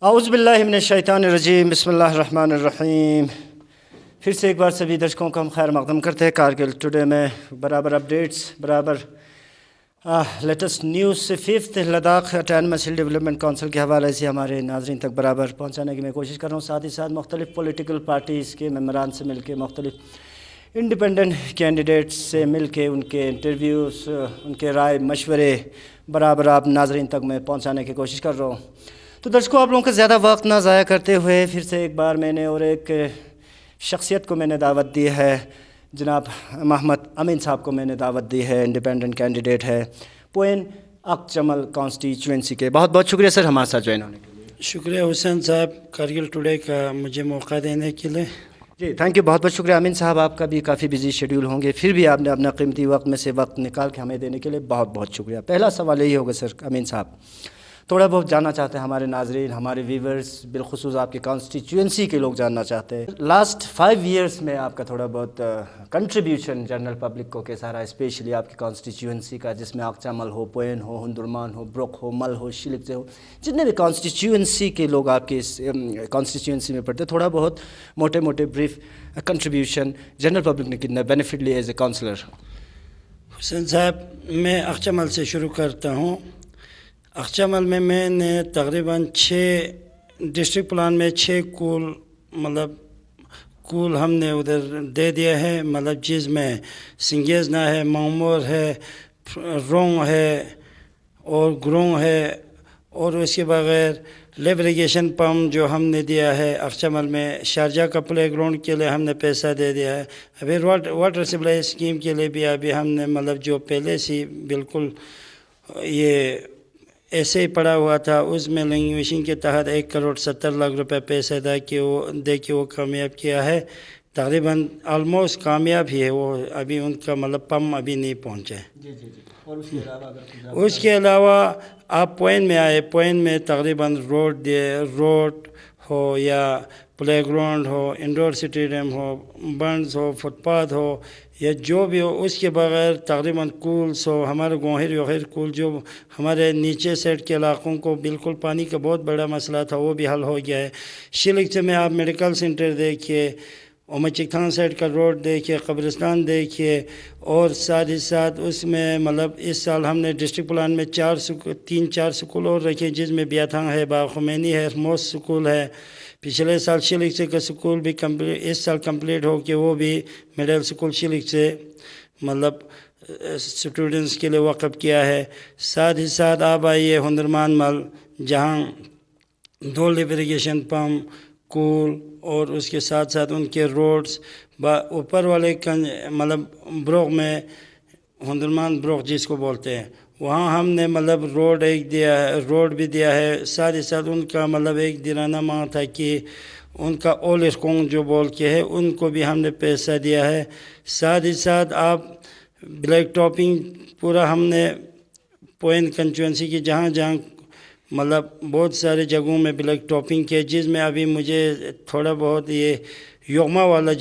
اعوذ باللہ من الشیطان الرجیم، بسم اللہ الرحمن الرحیم۔ پھر سے ایک بار سبھی درشکوں کو ہم خیر مقدم کرتے ہیں کارگل ٹوڈے میں برابر اپڈیٹس، برابر لیٹسٹ نیوز سے ففتھ لداخ اٹانومس ہل ڈیولپمنٹ کونسل کے حوالے سے ہمارے ناظرین تک برابر پہنچانے کی میں کوشش کر رہا ہوں۔ ساتھ ہی ساتھ مختلف پولیٹیکل پارٹیز کے ممبران سے مل کے، مختلف انڈیپینڈنٹ کینڈیڈیٹس سے مل کے ان کے انٹرویوز، ان کے رائے مشورے برابر آپ ناظرین تک میں پہنچانے کی کوشش کر رہا ہوں۔ تو درشکوں، آپ لوگوں کا زیادہ وقت نہ ضائع کرتے ہوئے پھر سے ایک بار میں نے اور ایک شخصیت کو میں نے دعوت دی ہے، جناب محمد امین صاحب کو میں نے دعوت دی ہے، انڈیپینڈنٹ کینڈیڈیٹ ہے پوئین اکچمل کانسٹیچوئنسی کے۔ بہت بہت شکریہ سر ہمارے ساتھ جوائن ہونے کے لیے۔ شکریہ حسین صاحب کارگل ٹوڈے کا مجھے موقع دینے کے لیے۔ جی تھینک یو، بہت بہت شکریہ امین صاحب، آپ کا بھی کافی بزی شیڈیول ہوں گے، پھر بھی آپ نے اپنا قیمتی وقت میں سے وقت نکال کے ہمیں دینے کے لیے بہت بہت شکریہ۔ پہلا سوال یہی ہوگا سر امین صاحب، تھوڑا بہت جاننا چاہتے ہیں ہمارے ناظرین، ہمارے ویورز، بالخصوص آپ کے کانسٹیچوئنسی کے لوگ جاننا چاہتے ہیں لاسٹ 5 ایئرس میں آپ کا تھوڑا بہت کنٹریبیوشن جنرل پبلک کو کیسا رہا، اسپیشلی آپ کی کانسٹیچوئنسی کا، جس میں اکچمل ہو، پوئین ہو، ہندرمان ہو، بروک ہو، مل ہو، شیلکچے ہو، جتنے بھی کانسٹیچوئنسی کے لوگ آپ کے اس کانسٹیچوئنسی میں پڑھتے، تھوڑا بہت موٹے موٹے بریف کنٹریبیوشن جنرل پبلک نے کتنا بینیفٹ لیا ایز اے کاؤنسلر؟ حسین صاحب، میں اکچمل سے شروع کرتا ہوں۔ اکچمل میں نے تقریباً 6 ڈسٹرکٹ پلان میں 6 کول ہم نے ادھر دے دیا ہے، جس میں سنگیزنا ہے، مامور ہے، رونگ ہے اور گرونگ ہے، اور اس کے بغیر لیب اریگیشن پمپ جو ہم نے دیا ہے اکچمل میں، شارجہ کا پلے گراؤنڈ کے لیے ہم نے پیسہ دے دیا ہے، ابھی واٹر سپلائی اسکیم کے لیے بھی ابھی ہم نے جو پہلے سے بالکل یہ ایسے ہی پڑا ہوا تھا، اس میں لینگویشن کے تحت 1,70,00,000 روپے پیسہ دے کے وہ کامیاب کیا ہے، تقریباً آلموسٹ کامیاب ہی ہے وہ، ابھی ان کا پمپ ابھی نہیں پہنچا ہے۔ جی جی جی، اور اس کے علاوہ آپ پوائنٹ میں آئے، پوائنٹ میں تقریباً روڈ ہو یا پلے گراؤنڈ ہو، انڈور اسٹیڈیم ہو، بنڈز ہو، فٹ پاتھ ہو یا جو بھی ہو، اس کے بغیر تقریباً کولس ہو، ہمارے گوہر یوہر کول جو ہمارے نیچے سائڈ کے علاقوں کو بالکل پانی کا بہت بڑا مسئلہ تھا، وہ بھی حل ہو گیا ہے۔ شیلکچے میں آپ میڈیکل سینٹر دیکھیے، اومچکتھان سائڈ کا روڈ دیکھیے، قبرستان دیکھیے، اور ساتھ ہی ساتھ اس میں اس سال ہم نے ڈسٹرکٹ پلان میں 3-4 سکول اور رکھے، جس میں بیاتھنگ ہے، با خمینی ہے، موس سکول ہے۔ پچھلے سال شیلکچے کا سکول بھی اس سال کمپلیٹ ہو کے وہ بھی مڈل سکول شیلکچے اسٹوڈنٹس کے لیے وقف کیا ہے۔ ساتھ ہی ساتھ آپ آئیے ہندرمان مل، جہاں 2 لیب اریگیشن پمپ، کول، اور اس کے ساتھ ساتھ ان کے روڈز اوپر والے بروک میں، ہندرمان بروک جس کو بولتے ہیں، وہاں ہم نے روڈ روڈ بھی دیا ہے۔ ساتھ ہی ساتھ ان کا ایک دیرانہ ماہ تھا کہ ان کا اول اسکون جو بول کے ہے، ان کو بھی ہم نے پیسہ دیا ہے۔ ساتھ ہی ساتھ آپ بلیک ٹاپنگ پورا ہم نے پوائنٹ کنسٹیچوئنسی کی جہاں جہاں بہت سارے جگہوں میں بلیک ٹاپنگ کیا، جس میں ابھی مجھے تھوڑا بہت یہ یوگما والا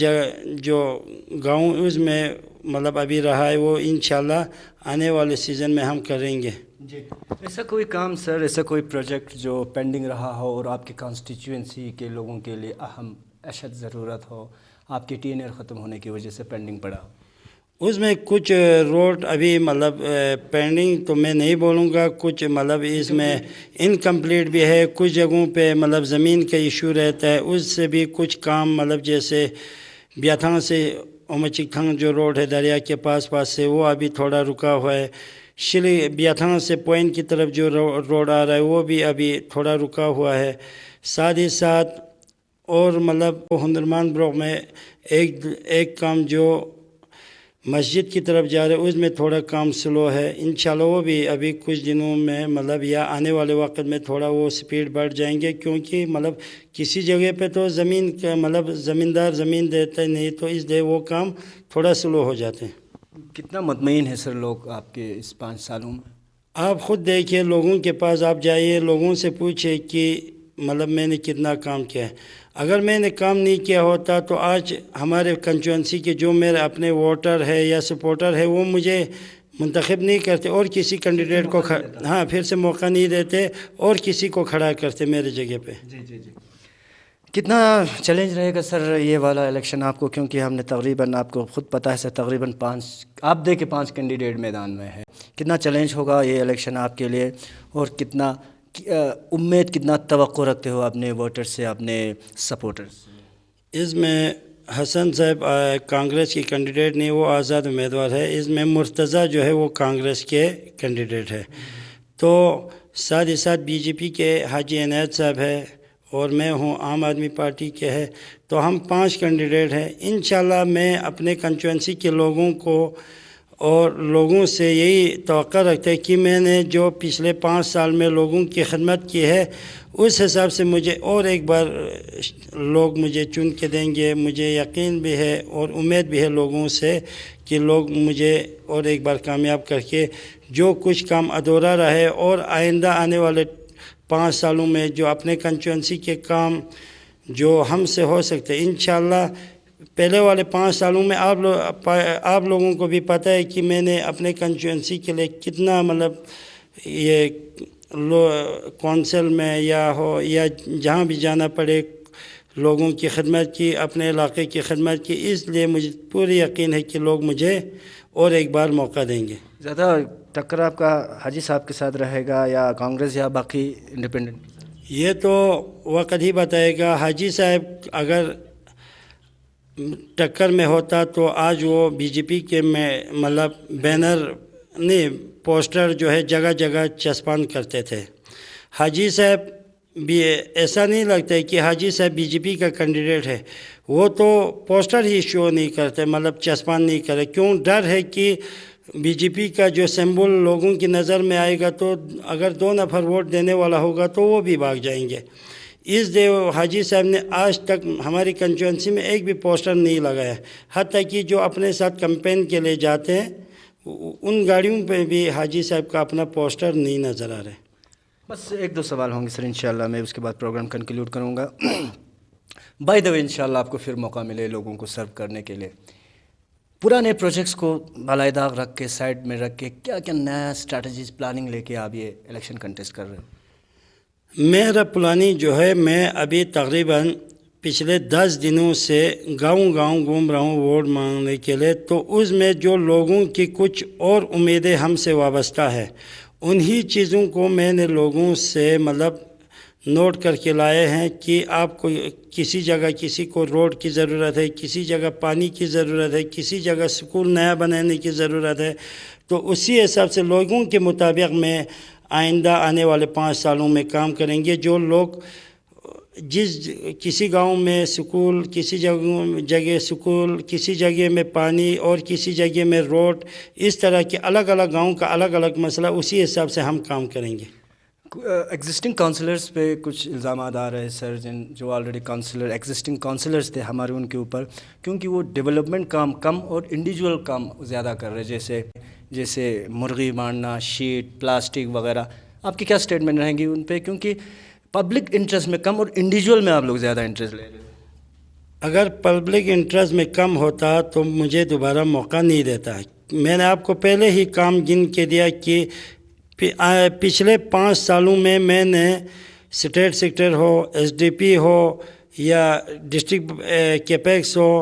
جو گاؤں اس میں ابھی رہا ہے، وہ انشاءاللہ آنے والے سیزن میں ہم کریں گے۔ جی، ایسا کوئی کام سر، ایسا کوئی پروجیکٹ جو پینڈنگ رہا ہو اور آپ کے کانسٹیچوئنسی کے لوگوں کے لیے اہم اشد ضرورت ہو، آپ کی TNR ختم ہونے کی وجہ سے پینڈنگ پڑا ہو؟ اس میں کچھ روڈ ابھی پینڈنگ تو میں نہیں بولوں گا، کچھ اس میں انکمپلیٹ بھی ہے، کچھ جگہوں پہ زمین کا ایشو رہتا ہے، اس سے بھی کچھ کام جیسے بیاتھنگ سے اومچکتھنگ جو روڈ ہے دریا کے پاس سے، وہ ابھی تھوڑا رکا ہوا ہے۔ بیاتھنگ سے پوائنٹ کی طرف جو روڈ آ رہا ہے، وہ بھی ابھی تھوڑا رکا ہوا ہے۔ ساتھ ہی ساتھ اور ہندرمان بروک میں ایک کام جو مسجد کی طرف جا رہے ہیں، اس میں تھوڑا کام سلو ہے، انشاءاللہ وہ بھی ابھی کچھ دنوں میں یا آنے والے وقت میں تھوڑا وہ سپیڈ بڑھ جائیں گے، کیونکہ کسی جگہ پہ تو زمین کا زمیندار زمین دیتا نہیں، تو اس لیے وہ کام تھوڑا سلو ہو جاتے ہیں۔ کتنا مطمئن ہے سر لوگ آپ کے اس 5 سالوں میں؟ آپ خود دیکھیے، لوگوں کے پاس آپ جائیے، لوگوں سے پوچھیں کہ میں نے کتنا کام کیا ہے۔ اگر میں نے کام نہیں کیا ہوتا تو آج ہمارے کنسٹیچوئنسی کے جو میرے اپنے ووٹر ہے یا سپورٹر ہے، وہ مجھے منتخب نہیں کرتے اور کسی کینڈیڈیٹ کو ہاں پھر سے موقع نہیں دیتے اور کسی کو کھڑا کرتے میرے جگہ پہ. جی. کتنا چیلنج رہے گا سر یہ والا الیکشن آپ کو، کیونکہ ہم نے تقریباً آپ کو خود پتہ ہے سر تقریباً 5 کینڈیڈیٹ میدان میں ہے، کتنا چیلنج ہوگا یہ الیکشن آپ کے لیے، اور کتنا امید کتنا توقع رکھتے ہو اپنے ووٹر سے اپنے سپورٹر سے؟ اس میں حسن صاحب کانگریس کی کینڈیڈیٹ نہیں، وہ آزاد امیدوار ہے. اس میں مرتضیٰ جو ہے وہ کانگریس کے کینڈیڈیٹ ہے. تو ساتھ ہی ساتھ بی جے پی کے حاجی عنایت صاحب ہے اور میں ہوں عام آدمی پارٹی کے ہے. تو ہم 5 کینڈیڈیٹ ہیں. انشاءاللہ میں اپنے کنسٹیچوئنسی کے لوگوں کو اور لوگوں سے یہی توقع رکھتے کہ میں نے جو پچھلے 5 سال میں لوگوں کی خدمت کی ہے اس حساب سے مجھے اور ایک بار لوگ مجھے چن کے دیں گے. مجھے یقین بھی ہے اور امید بھی ہے لوگوں سے کہ لوگ مجھے اور ایک بار کامیاب کر کے جو کچھ کام ادھورا رہے اور آئندہ آنے والے 5 سالوں میں جو اپنے کنسٹیچوئنسی کے کام جو ہم سے ہو سکتے انشاءاللہ. پہلے والے 5 سالوں میں آپ لوگوں کو بھی پتہ ہے کہ میں نے اپنے کنسٹیچوئنسی کے لیے کتنا مطلب یہ کونسل میں یا جہاں بھی جانا پڑے لوگوں کی خدمت کی، اپنے علاقے کی خدمت کی. اس لیے مجھے پوری یقین ہے کہ لوگ مجھے اور ایک بار موقع دیں گے. زیادہ ٹکر آپ کا حاجی صاحب کے ساتھ رہے گا یا کانگریس یا باقی انڈیپینڈنٹ؟ یہ تو وقت ہی بتائے گا. حاجی صاحب اگر ٹکر میں ہوتا تو آج وہ بی جے پی کے میں مطلب بینر نہیں پوسٹر جو ہے جگہ جگہ چسپان کرتے تھے. حاجی صاحب بھی ایسا نہیں لگتا ہے کہ حاجی صاحب بی جے پی کا کینڈیڈیٹ ہے. وہ تو پوسٹر ہی شو نہیں کرتے مطلب چسپان نہیں کرے. کیوں؟ ڈر ہے کہ بی جے پی کا جو سمبل لوگوں کی نظر میں آئے گا تو اگر 2 نفر ووٹ دینے والا ہوگا تو وہ بھی بھاگ جائیں گے. اس لیے حاجی صاحب نے آج تک ہماری کنسٹیچوئنسی میں ایک بھی پوسٹر نہیں لگایا. حتیٰ کہ جو اپنے ساتھ کمپین کے لیے جاتے ہیں ان گاڑیوں پہ بھی حاجی صاحب کا اپنا پوسٹر نہیں نظر آ رہا ہے. بس 1-2 سوال ہوں گے سر انشاءاللہ، میں اس کے بعد پروگرام کنکلیوڈ کروں گا. بائی دا وے انشاءاللہ آپ کو پھر موقع ملے لوگوں کو سرو کرنے کے لیے. پرانے پروجیکٹس کو بالائے داغ رکھ کے سائڈ میں رکھ کے کیا کیا نیا اسٹریٹجیز پلاننگ لے کے آپ یہ الیکشن کنٹیسٹ کر رہے ہیں؟ میرا پلانی جو ہے میں ابھی تقریباً پچھلے 10 دنوں سے گاؤں گھوم رہا ہوں ووٹ مانگنے کے لیے. تو اس میں جو لوگوں کی کچھ اور امیدیں ہم سے وابستہ ہے انہی چیزوں کو میں نے لوگوں سے مطلب نوٹ کر کے لائے ہیں کہ آپ کو کسی جگہ کسی کو روڈ کی ضرورت ہے، کسی جگہ پانی کی ضرورت ہے، کسی جگہ سکول نیا بنانے کی ضرورت ہے. تو اسی حساب سے لوگوں کے مطابق میں آئندہ آنے والے 5 سالوں میں کام کریں گے. جو لوگ کسی گاؤں میں سکول، کسی جگہ سکول، کسی جگہ میں پانی اور کسی جگہ میں روڈ، اس طرح کے الگ الگ گاؤں کا الگ الگ مسئلہ اسی حساب سے ہم کام کریں گے. ایگزسٹنگ کونسلرز پہ کچھ الزامات آ رہے ہیں سر، جو آلریڈی ایگزسٹنگ کونسلرز تھے ہمارے ان کے اوپر، کیونکہ وہ ڈیولپمنٹ کام کم اور انڈیویجول کام زیادہ کر رہے ہیں، جیسے مرغی مارنا، شیٹ، پلاسٹک وغیرہ. آپ کی کیا سٹیٹمنٹ رہیں گی ان پہ؟ کیونکہ پبلک انٹرسٹ میں کم اور انڈیویجول میں آپ لوگ زیادہ انٹرسٹ لے رہے ہیں. اگر پبلک انٹرسٹ میں کم ہوتا تو مجھے دوبارہ موقع نہیں دیتا. میں نے آپ کو پہلے ہی کام گن کے دیا کہ پچھلے 5 سالوں میں نے اسٹیٹ سیکٹر ہو، ایس ڈی پی ہو یا ڈسٹرکٹ کیپیکس ہو،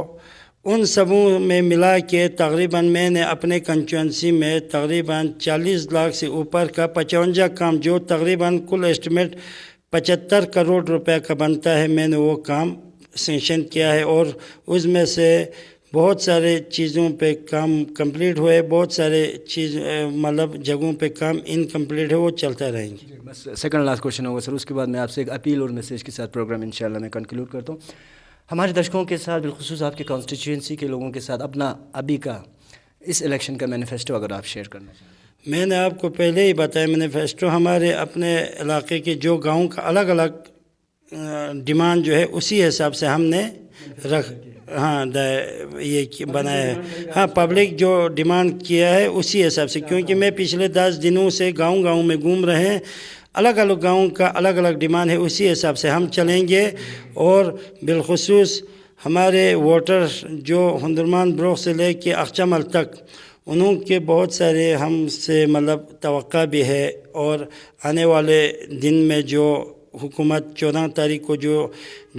ان سبوں میں ملا کے تقریباً میں نے اپنے کنسٹیچوئنسی میں تقریباً 40 لاکھ سے اوپر کا 55 کام، جو تقریباً کل اسٹیمیٹ 75 کروڑ روپے کا بنتا ہے، میں نے وہ کام سینکشن کیا ہے. اور اس میں سے بہت سارے چیزوں پہ کام کمپلیٹ ہوئے، بہت سارے مطلب جگہوں پہ کام انکمپلیٹ ہے، وہ چلتا رہیں گے. بس سیکنڈ لاسٹ کوشچن ہوگا سر، اس کے بعد میں آپ سے ایک اپیل اور میسیج کے ساتھ پروگرام انشاءاللہ میں کنکلیوڈ کرتا ہوں. ہمارے درشکوں کے ساتھ بالخصوص آپ کے کانسٹیچوئنسی کے لوگوں کے ساتھ اپنا ابھی کا اس الیکشن کا مینیفیسٹو اگر آپ شیئر کرنا چاہیں. میں نے آپ کو پہلے ہی بتایا مینیفیسٹو ہمارے اپنے علاقے کے جو گاؤں کا الگ الگ ڈیمانڈ جو ہے اسی حساب سے ہم نے یہ بنایا ہے. ہاں، پبلک جو ڈیمانڈ کیا ہے اسی حساب سے، کیونکہ میں پچھلے 10 دنوں سے گاؤں میں گھوم رہے ہیں، الگ الگ گاؤں کا الگ الگ ڈیمانڈ ہے، اسی حساب سے ہم چلیں گے. اور بالخصوص ہمارے ووٹر جو ہندرمان بروک سے لے کے اخچمل تک، انہوں کے بہت سارے ہم سے مطلب توقع بھی ہے، اور آنے والے دن میں جو حکومت 14 تاریخ کو جو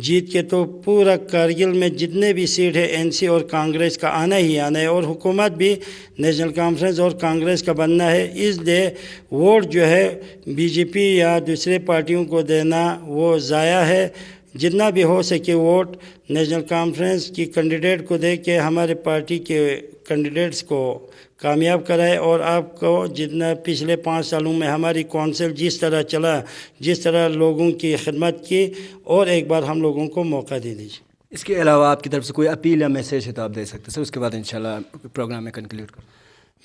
جیت کے تو پورا کارگل میں جتنے بھی سیٹ ہے این سی اور کانگریس کا آنا ہی آنا ہے، اور حکومت بھی نیشنل کانفرنس اور کانگریس کا بننا ہے. اس لیے ووٹ جو ہے بی جے پی یا دوسرے پارٹیوں کو دینا وہ ضائع ہے. جتنا بھی ہو سکے ووٹ نیشنل کانفرنس کی کینڈیڈیٹ کو دے کے ہمارے پارٹی کے کینڈیڈیٹس کو کامیاب کرائے. اور آپ کو جتنا پچھلے 5 سالوں میں ہماری کونسل جس طرح چلا، جس طرح لوگوں کی خدمت کی، اور ایک بار ہم لوگوں کو موقع دے دیجیے. اس کے علاوہ آپ کی طرف سے کوئی اپیل یا میسیج ہے تو آپ دے سکتے ہیں، اس کے بعد انشاءاللہ پروگرام میں کنکلیوڈ کروں.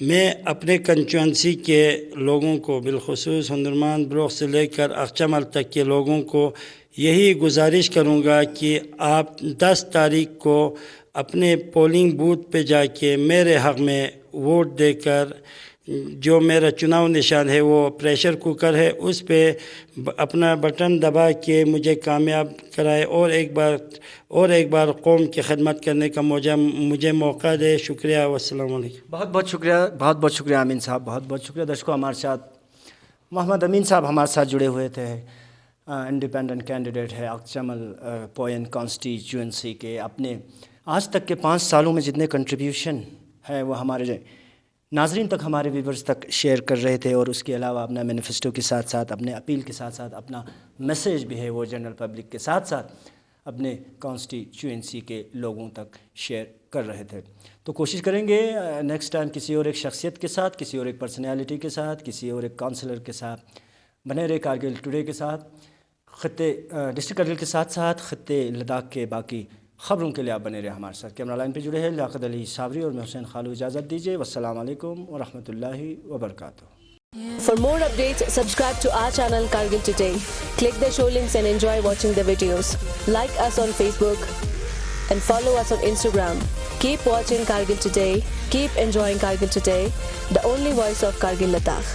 میں اپنے کنسٹیچوئنسی کے لوگوں کو، بالخصوص ہندرمان بلاک سے لے کر اخچمل تک کے لوگوں کو یہی گزارش کروں گا کہ آپ 10 تاریخ کو اپنے پولنگ بوتھ پہ جا کے میرے حق میں ووٹ دے کر، جو میرا چناؤ نشان ہے وہ پریشر کوکر ہے، اس پہ اپنا بٹن دبا کے مجھے کامیاب کرائے، اور ایک بار قوم کی خدمت کرنے کا مجھے موقع دے. شکریہ والسلام علیکم. بہت بہت شکریہ امین صاحب، بہت بہت شکریہ. درشکوں، ہمارے ساتھ محمد امین صاحب ہمارے ساتھ جڑے ہوئے تھے، انڈیپینڈنٹ کینڈیڈیٹ ہے اخچمل پوئن کانسٹیچوئنسی کے. اپنے آج تک کے 5 سالوں میں جتنے کنٹریبیوشن ہے وہ ہمارے ناظرین تک، ہمارے ویورز تک شیئر کر رہے تھے، اور اس کے علاوہ اپنا مینیفیسٹو کے ساتھ ساتھ، اپنے اپیل کے ساتھ ساتھ اپنا میسیج بھی ہے وہ جنرل پبلک کے ساتھ ساتھ اپنے کانسٹیچوئنسی کے لوگوں تک شیئر کر رہے تھے. تو کوشش کریں گے نیکسٹ ٹائم کسی اور ایک شخصیت کے ساتھ، کسی اور ایک پرسنالٹی کے ساتھ، کسی اور ایک کونسلر کے ساتھ بنے رہے. کارگل ٹوڈے کے ساتھ، خطے ڈسٹرکٹ کارگل کے ساتھ ساتھ خطے لداخ کے باقی خبروں کے لیے آپ بنے رہے ہمارے ساتھ. کیمرہ لائن پہ جڑے ہیں لیاقت علی صابری اور میں حسین خالو. اجازت دیجیے، والسلام علیکم ورحمۃ اللہ وبرکاتہ. For more updates, subscribe to our channel Kargil Today. Click the show links and enjoy watching the videos. Like us on Facebook and follow us on Instagram. Keep watching Kargil Today. Keep enjoying Kargil Today, the only voice of Kargil Ladakh.